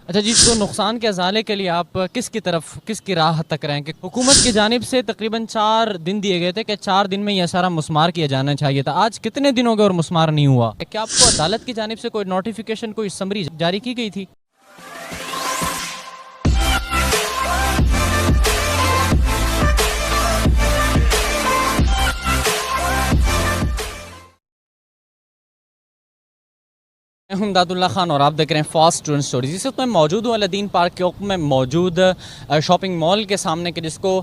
अच्छा जी, तो नुकसान के अज़ाले के लिए आप किसकी तरफ, किसकी राह तक रहे हैं कि हुकूमत की जानिब से तकरीबन 4 दिन दिए गए थे कि 4 दिन में यह सारा मुस्मार किया जाना चाहिए था। आज कितने दिन हो गए और मुस्मार नहीं हुआ? क्या आपको अदालत की जानिब से कोई नोटिफिकेशन, कोई समरी जारी की गई थी? मैं हूं इमदादुल्ला खान और आप देख रहे हैं फास्ट स्टूडेंट स्टोरीज। इस वक्त मैं मौजूद हूँ अलादीन पार्क के में मौजूद शॉपिंग मॉल के सामने के जिसको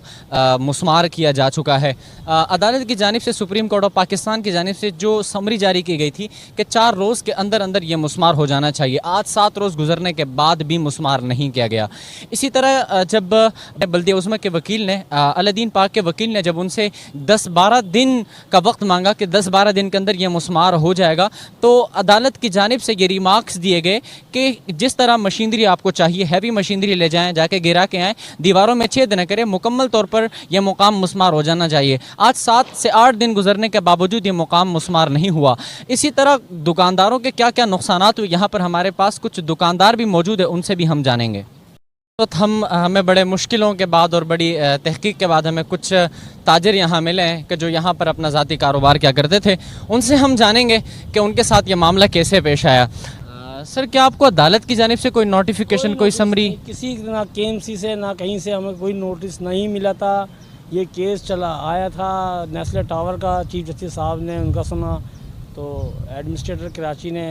मुस्मार किया जा चुका है। अदालत की जानिब से, सुप्रीम कोर्ट ऑफ पाकिस्तान की जानिब से जो समरी जारी की गई थी कि 4 रोज़ के अंदर अंदर ये मुस्मार हो जाना चाहिए। आज 7 रोज़ गुजरने के बाद भी मुस्मार नहीं किया गया। इसी तरह जब बल्दिया उज़्मा के वकील ने, अलादीन पार्क के वकील ने जब उनसे 10-12 दिन का वक्त मांगा कि 10-12 दिन के अंदर यह मुस्मार हो जाएगा, तो अदालत की जानिब से ये रिमार्क्स दिए गए कि जिस तरह मशीनरी आपको चाहिए, हैवी मशीनरी ले जाएं, जाके गिरा के आएँ, दीवारों में छेद न करें, मुकम्मल तौर पर यह मुकाम मुस्मार हो जाना चाहिए। आज 7 से 8 दिन गुजरने के बावजूद ये मुकाम मुस्मार नहीं हुआ। इसी तरह दुकानदारों के क्या क्या नुकसानात हुए, यहाँ पर हमारे पास कुछ दुकानदार भी मौजूद है, उनसे भी हम जानेंगे। तो हमें बड़े मुश्किलों के बाद और बड़ी तहकीक के बाद हमें कुछ ताजर यहाँ मिले हैं कि जो यहाँ पर अपना ज़ाती कारोबार क्या करते थे। उनसे हम जानेंगे कि उनके साथ ये मामला कैसे पेश आया। सर, क्या आपको अदालत की जानिब से कोई नोटिफिकेशन, कोई समरी? किसी ना केएमसी से ना कहीं से हमें कोई नोटिस नहीं मिला था। ये केस चला आया था नेस्ले टावर का, चीफ जस्टिस साहब ने उनका सुना तो एडमिनिस्ट्रेटर कराची ने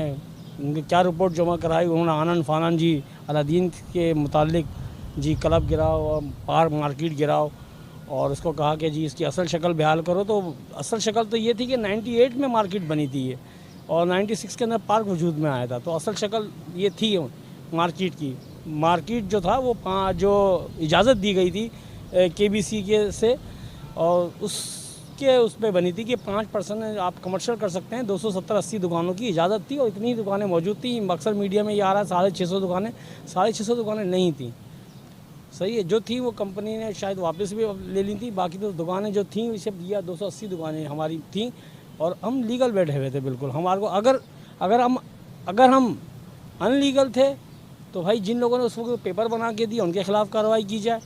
उनकी क्या रिपोर्ट जमा कराई। उन्होंने आनन फानन जी अलादीन के मुतालिक जी क्लब गिराओ और पार्क मार्केट गिराओ और उसको कहा कि जी इसकी असल शक्ल बहाल करो। तो असल शक्ल तो ये थी कि 98 में मार्केट बनी थी ये, और 96 के अंदर पार्क वजूद में आया था। तो असल शक्ल ये थी मार्केट की। मार्केट जो था वो जो इजाज़त दी गई थी केबीसी के से, और उस पर बनी थी कि 5% आप कमर्शियल कर सकते हैं। 270-80 दुकानों की इजाज़त थी और इतनी दुकानें मौजूद थी। अक्सर मीडिया में ये आ रहा है 650 दुकानें, 650 दुकानें नहीं थी। सही है, जो थी वो कंपनी ने शायद वापस भी ले ली थी। बाकी तो दुकानें जो थी इसे दिया, 280 दुकानें हमारी थी और हम लीगल बैठे हुए थे बिल्कुल। हमारे को अगर हम अनलीगल थे तो भाई जिन लोगों ने उसको पेपर बना के दिया उनके खिलाफ़ कार्रवाई की जाए,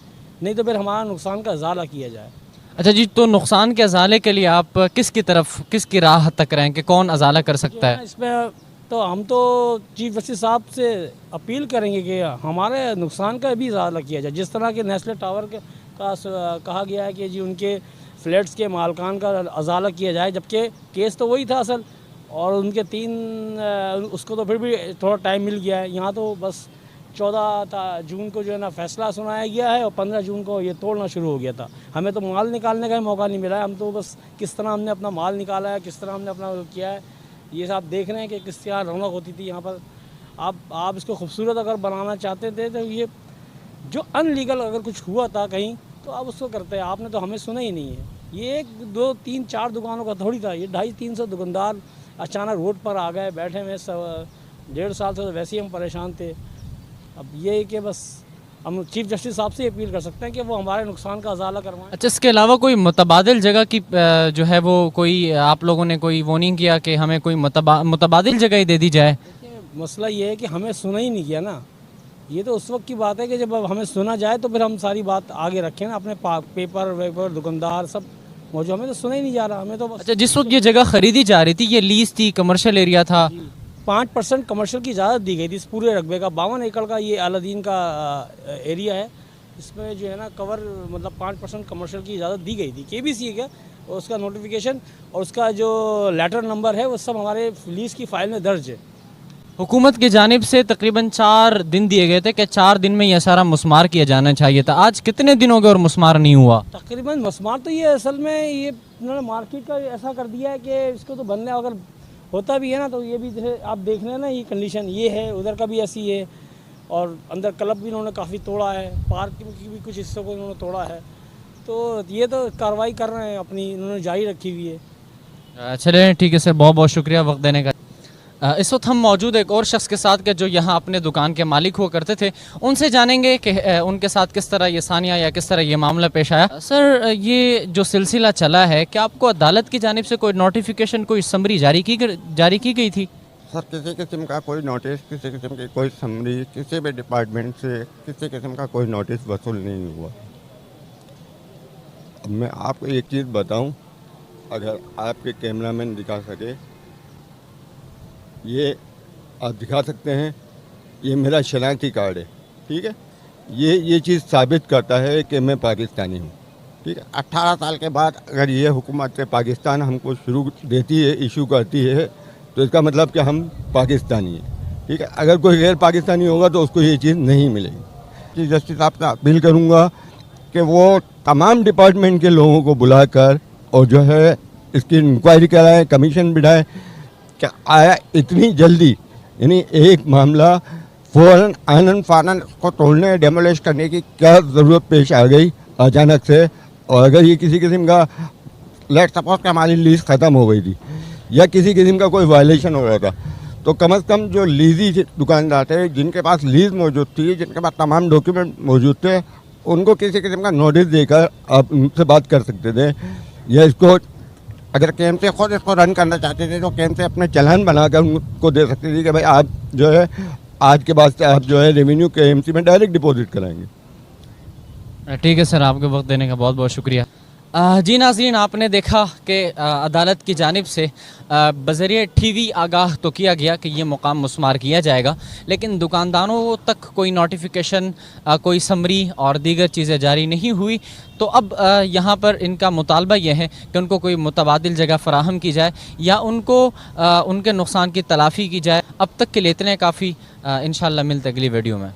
नहीं तो फिर हमारा नुकसान का इजाला किया जाए। अच्छा जी, तो नुकसान के अजाले के लिए आप किसकी तरफ, किसकी राह तक रहे हैं कि कौन अजाला कर सकता है? इसमें तो हम तो चीफ जस्टिस साहब से अपील करेंगे कि हमारे नुकसान का भी इजाला किया जाए। जिस तरह के नेस्ले टावर का कहा गया है कि जी उनके फ्लैट्स के मालकान का अजाला किया जाए, जबकि केस तो वही था असल, और उनके 3 उसको तो फिर भी थोड़ा टाइम मिल गया है। यहाँ तो बस 14 जून को जो है ना फैसला सुनाया गया है और 15 जून को ये तोड़ना शुरू हो गया था। हमें तो माल निकालने का ही मौका नहीं मिला है। हम तो बस किस तरह हमने अपना माल निकाला है, किस तरह हमने अपना किया है, ये सब देख रहे हैं कि किस तरह रौनक होती थी यहाँ पर। आप इसको खूबसूरत अगर बनाना चाहते थे तो ये जो अनलीगल अगर कुछ हुआ था कहीं तो आप उसको करते हैं। आपने तो हमें सुना ही नहीं है। ये 1, 2, 3, 4 दुकानों का थोड़ी था, ये 250-300 दुकानदार अचानक रोड पर आ गए, बैठे हुए 1.5 साल से तो वैसे ही हम परेशान थे। अब ये है कि बस हम चीफ जस्टिस साहब से अपील कर सकते हैं कि वो हमारे नुकसान का अजाला करवाएं। अच्छा, इसके अलावा कोई मुतबादिल जगह की जो है वो कोई आप लोगों ने कोई वो नहीं किया कि हमें कोई मुतबादिल जगह ही दे दी जाए? देखिए, मसला ये है कि हमें सुना ही नहीं किया ना। ये तो उस वक्त की बात है कि जब अब हमें सुना जाए तो फिर हम सारी बात आगे रखें ना, अपने पेपर वेपर दुकानदार सब मौजूद। हमें तो सुना ही नहीं जा रहा, हमें तो बस। अच्छा, जिस वक्त ये जगह खरीदी जा रही थी, ये लीज थी, कमर्शियल एरिया था? 5% कमर्शियल की इजाज़त दी गई थी इस पूरे रकबे का। 52 एकड़ का ये अलादीन का एरिया है। इसमें जो है ना कवर मतलब 5% कमर्शियल की इजाज़त दी गई थी केबीसी के, और उसका नोटिफिकेशन और उसका जो लेटर नंबर है वो सब हमारे लीज की फ़ाइल में दर्ज है। हुकूमत की जानिब से तकरीबन 4 दिन दिए गए थे कि 4 दिन में यह सारा मुस्मार किया जाना चाहिए था। आज कितने दिन हो गए और मुस्मार नहीं हुआ? तकरीबन मुस्मार तो ये असल में ये उन्होंने मार्केट का ऐसा कर दिया है कि इसको तो बनने अगर होता भी है ना तो ये भी जैसे आप देख रहे हैं ना, ये कंडीशन ये है, उधर का भी ऐसी है, और अंदर क्लब भी इन्होंने काफ़ी तोड़ा है, पार्क की भी कुछ हिस्सों को इन्होंने तोड़ा है। तो ये तो कार्रवाई कर रहे हैं अपनी, इन्होंने जारी रखी हुई है। चले, ठीक है सर, बहुत बहुत शुक्रिया वक्त देने का। इस वक्त हम मौजूद एक और शख्स के साथ के जो यहाँ अपने दुकान के मालिक हुआ करते थे, उनसे जानेंगे कि उनके साथ किस तरह ये सानिया या किस तरह ये मामला पेश आया। सर, ये जो सिलसिला चला है, क्या आपको अदालत की जानिब से कोई नोटिफिकेशन, कोई समरी जारी की गई थी? सर किसी किस्म का कोई नोटिस, किसी किस्म की कोई समरी किसी भी डिपार्टमेंट से किसी किस्म का कोई नोटिस वसूल नहीं हुआ। अब मैं आपको एक चीज़ बताऊं, अगर आपके कैमरामैन दिखा सके, ये आप दिखा सकते हैं, ये मेरा शनाख्ती कार्ड है, ठीक है। ये चीज़ साबित करता है कि मैं पाकिस्तानी हूँ, ठीक है। 18 साल के बाद अगर ये हुकूमत पाकिस्तान हमको शुरू देती है, इशू करती है, तो इसका मतलब कि हम पाकिस्तानी हैं, ठीक है। अगर कोई गैर पाकिस्तानी होगा तो उसको ये चीज़ नहीं मिलेगी। चीफ जस्टिस साहब से अपील करूँगा कि वो तमाम डिपार्टमेंट के लोगों को बुलाकर और जो है इसकी इंक्वायरी कराएं, कमीशन बिठाएं कि आया इतनी जल्दी, यानी एक मामला फ़ौरन आनन फानन को तोड़ने, डेमोलिश करने की क्या ज़रूरत पेश आ गई अचानक से। और अगर ये किसी किस्म का, लेट सपोज कि हमारी लीज ख़त्म हो गई थी या किसी किस्म का कोई वायलेशन हो रहा था, तो कम से कम जो लीजी दुकानदार थे, जिनके पास लीज मौजूद थी, जिनके पास तमाम डॉक्यूमेंट मौजूद थे, उनको किसी किस्म का नोटिस देकर आप उनसे बात कर सकते थे। या इसको अगर KMC खुद इसको रन करना चाहते थे तो KMC अपने चालान बनाकर उनको दे सकते थे कि भाई आप जो है आज के बाद से आप जो है रेवेन्यू KMC में डायरेक्ट डिपॉजिट कराएंगे। ठीक है सर, आपके वक्त देने का बहुत बहुत शुक्रिया। जी नाज़रीन, आपने देखा कि अदालत की जानिब से बज़रिए TV आगाह तो किया गया कि ये मुकाम मुस्मार किया जाएगा, लेकिन दुकानदारों तक कोई नोटिफिकेशन, कोई समरी और दीगर चीज़ें जारी नहीं हुई। तो अब यहाँ पर इनका मुतालबा यह है कि उनको कोई मुतबादिल जगह फ़राहम की जाए या उनको उनके नुकसान की तलाफ़ी की जाए। अब तक के लिए इतने काफ़ी। इंशाअल्लाह मिलते अगली वीडियो में।